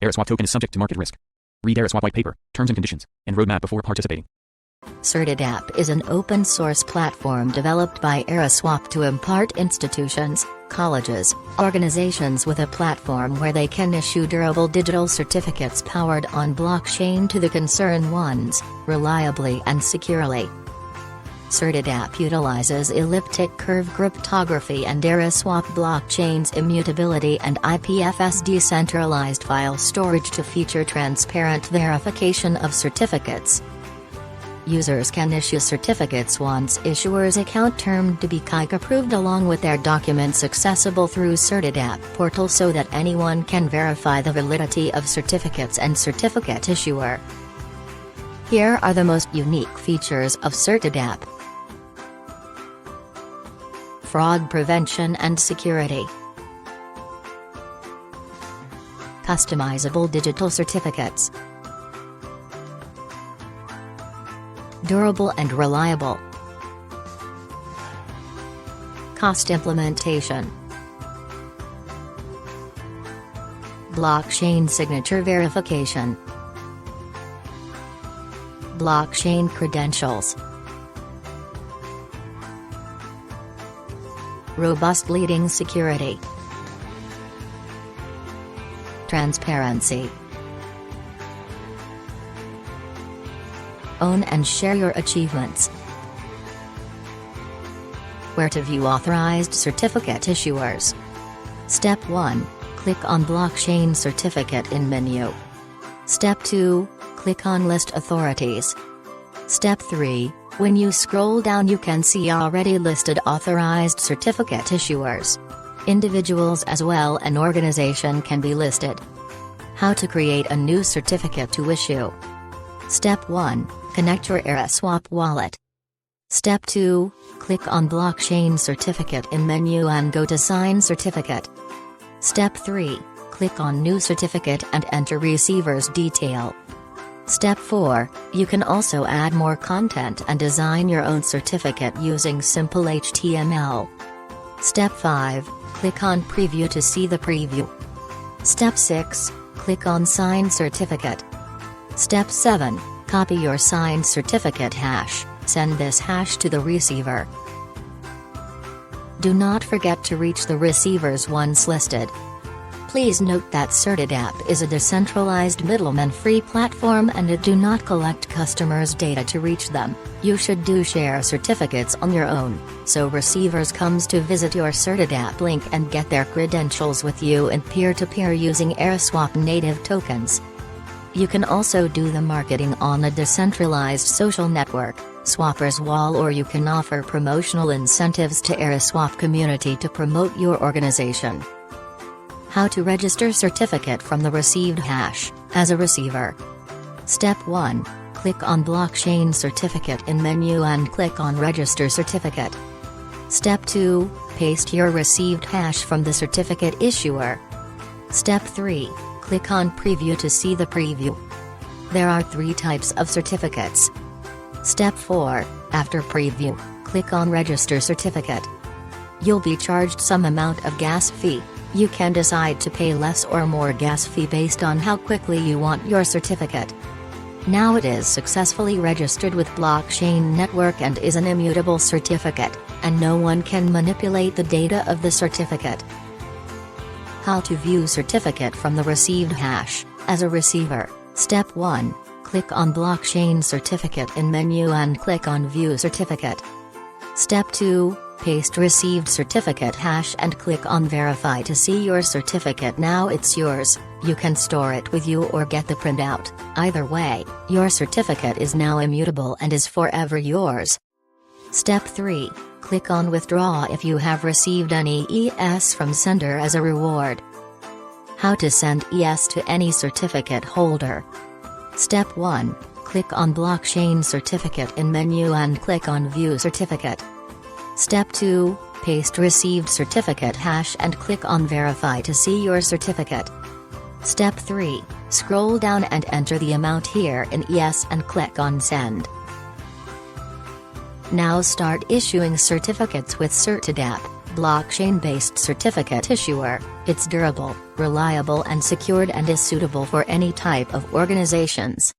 Eraswap token is subject to market risk. Read Eraswap white paper, terms and conditions, and roadmap before participating. Cert App is an open-source platform developed by Eraswap to impart institutions, colleges, organizations with a platform where they can issue durable digital certificates powered on blockchain to the concerned ones, reliably and securely. Cert App utilizes elliptic curve cryptography and Eraswap blockchain's immutability and IPFS decentralized file storage to feature transparent verification of certificates. Users can issue certificates once issuer's account termed to be KYC approved along with their documents accessible through Cert App portal so that anyone can verify the validity of certificates and certificate issuer. Here are the most unique features of Cert App. Fraud prevention and security. Customizable digital certificates. Durable and reliable. Cost implementation. Blockchain signature verification. Blockchain credentials. Robust leading security. Transparency. Own and share your achievements. Where to view authorized certificate issuers. Step 1. Click on Blockchain Certificate in menu. Step 2. Click on List Authorities. Step 3. When you scroll down you can see already listed authorized certificate issuers. Individuals as well an organization can be listed. How to create a new certificate to issue. Step 1. Connect your Eraswap wallet. Step 2. Click on Blockchain Certificate in menu and go to Sign Certificate. Step 3. Click on New Certificate and enter receiver's detail. Step 4. You can also add more content and design your own certificate using simple HTML. Step 5. Click on Preview to see the preview. Step 6. Click on Sign Certificate. Step 7. Copy your signed certificate hash, send this hash to the receiver. Do not forget to reach the receivers once listed. Please note that Cert App is a decentralized middleman-free platform and it do not collect customers' data to reach them. You should do share certificates on your own, so receivers comes to visit your Cert App link and get their credentials with you in peer-to-peer using Eraswap native tokens. You can also do the marketing on a decentralized social network, Swappers Wall, or you can offer promotional incentives to Eraswap community to promote your organization. How to register certificate from the received hash, as a receiver. Step 1. Click on Blockchain Certificate in menu and click on Register Certificate. Step 2. Paste your received hash from the certificate issuer. Step 3. Click on Preview to see the preview. There are 3 types of certificates. Step 4. After preview, click on Register Certificate. You'll be charged some amount of gas fee. You can decide to pay less or more gas fee based on how quickly you want your certificate. Now it is successfully registered with blockchain network and is an immutable certificate, and no one can manipulate the data of the certificate. How to view certificate from the received hash, as a receiver. Step 1. Click on Blockchain Certificate in menu and click on View Certificate. Step 2. Paste received certificate hash and click on Verify to see your certificate. Now it's yours. You can store it with you or get the printout. Either way, your certificate is now immutable and is forever yours. Step 3. Click on Withdraw if you have received any ES from sender as a reward. How to send ES to any certificate holder. Step 1. Click on Blockchain Certificate in menu and click on View Certificate. Step 2. Paste received certificate hash and click on Verify to see your certificate. Step 3. Scroll down and enter the amount here in ES and click on Send. Now start issuing certificates with Cert App. blockchain-based certificate issuer. It's durable, reliable and secured and is suitable for any type of organizations.